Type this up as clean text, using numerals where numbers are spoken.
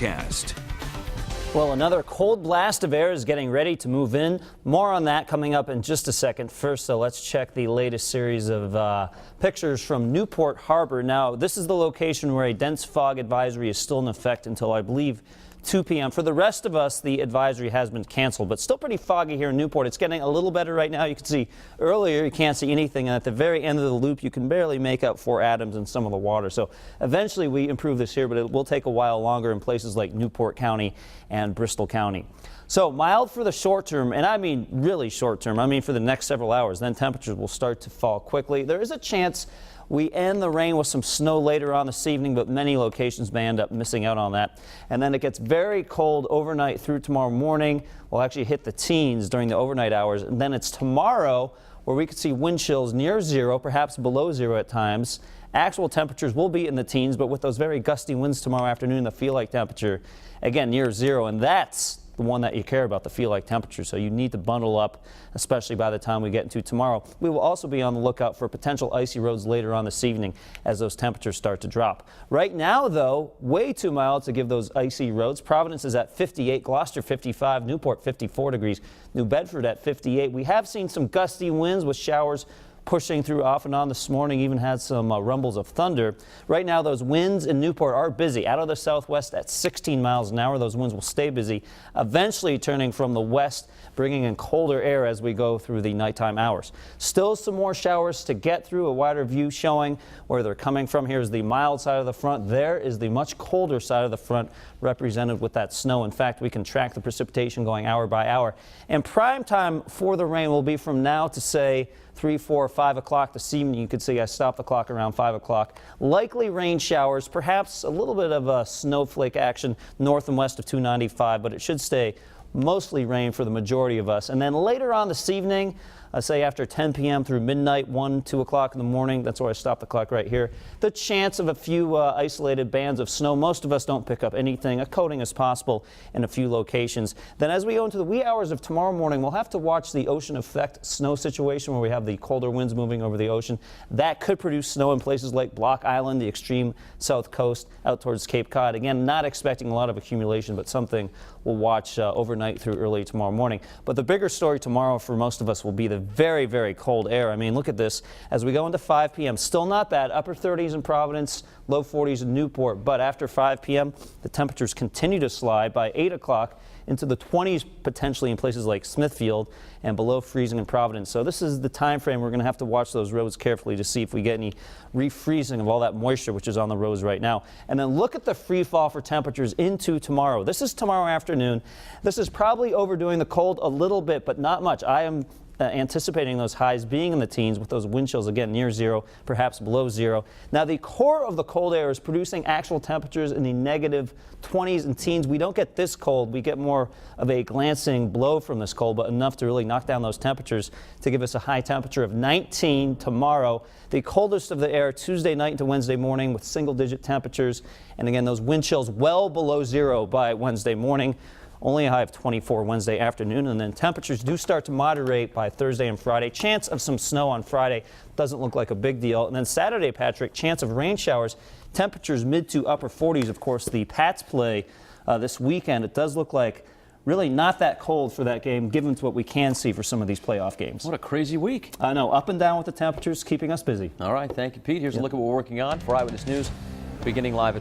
forecast. Well, another cold blast of air is getting ready to move in. More on that coming up in just a second. First, though, let's check the latest series of pictures from Newport Harbor. Now, this is the location where a dense fog advisory is still in effect until, I believe, 2 p.m. For the rest of us, the advisory has been canceled, but still pretty foggy here in Newport. It's getting a little better right now. You can see earlier you can't see anything, and at the very end of the loop you can barely make out 4 atoms in some of the water. So eventually we improve this here, but it will take a while longer in places like Newport County and Bristol County. So mild for the short term, and I mean really short term. I mean for the next several hours. Then temperatures will start to fall quickly. There is a chance we end the rain with some snow later on this evening, but many locations may end up missing out on that. And then it gets very cold overnight through tomorrow morning. We'll actually hit the teens during the overnight hours. And then it's tomorrow where we could see wind chills near 0, perhaps below 0 at times. Actual temperatures will be in the teens, but with those very gusty winds tomorrow afternoon, the feel-like temperature, again, near 0. And that's the one that you care about, the feel-like temperature. So you need to bundle up, especially by the time we get into tomorrow. We will also be on the lookout for potential icy roads later on this evening as those temperatures start to drop. Right now, though, way too mild to give those icy roads. Providence is at 58, Gloucester 55, Newport 54 degrees, New Bedford at 58. We have seen some gusty winds with showers pushing through off and on this morning, even had some rumbles of thunder. Right now, those winds in Newport are busy. Out of the southwest at 16 miles an hour, those winds will stay busy, eventually turning from the west, bringing in colder air as we go through the nighttime hours. Still some more showers to get through, a wider view showing where they're coming from. Here's the mild side of the front. There is the much colder side of the front represented with that snow. In fact, we can track the precipitation going hour by hour. And prime time for the rain will be from now to, say, 3, 4, 5 o'clock this evening. You could see I stopped the clock around 5 o'clock. Likely rain showers, perhaps a little bit of a snowflake action north and west of 295, but it should stay mostly rain for the majority of us. And then later on this evening, say after 10 p.m. through midnight, 1, 2 o'clock in the morning, that's where I stopped the clock right here, the chance of a few isolated bands of snow. Most of us don't pick up anything. A coating is possible in a few locations. Then as we go into the wee hours of tomorrow morning, we'll have to watch the ocean effect snow situation where we have the colder winds moving over the ocean. That could produce snow in places like Block Island, the extreme south coast, out towards Cape Cod. Again, not expecting a lot of accumulation, but something we'll watch overnight through early tomorrow morning. But the bigger story tomorrow for most of us will be the very, very cold air. I mean, look at this. As we go into 5 p.m., still not bad. Upper 30s in Providence, low 40s in Newport. But after 5 p.m., the temperatures continue to slide. By 8 o'clock, into the 20s potentially in places like Smithfield, and below freezing in Providence. So this is the time frame we're going to have to watch those roads carefully to see if we get any refreezing of all that moisture which is on the roads right now. And then look at the free fall for temperatures into tomorrow. This is tomorrow afternoon. This is probably overdoing the cold a little bit, but not much. I am anticipating those highs being in the teens with those wind chills again near 0, perhaps below 0. Now the core of the cold air is producing actual temperatures in the negative 20s and teens. We don't get this cold. We get more of a glancing blow from this cold, but enough to really knock down those temperatures to give us a high temperature of 19 tomorrow. The coldest of the air Tuesday night into Wednesday morning with single-digit temperatures. And again, those wind chills well below 0 by Wednesday morning. Only a high of 24 Wednesday afternoon, and then temperatures do start to moderate by Thursday and Friday. Chance of some snow on Friday, doesn't look like a big deal. And then Saturday, Patrick, chance of rain showers, temperatures mid to upper 40s. Of course, the Pats play this weekend. It does look like really not that cold for that game, given to what we can see for some of these playoff games. What a crazy week. I know, up and down with the temperatures, keeping us busy. All right, thank you, Pete. Here's a look at what we're working on for Eyewitness News, beginning live at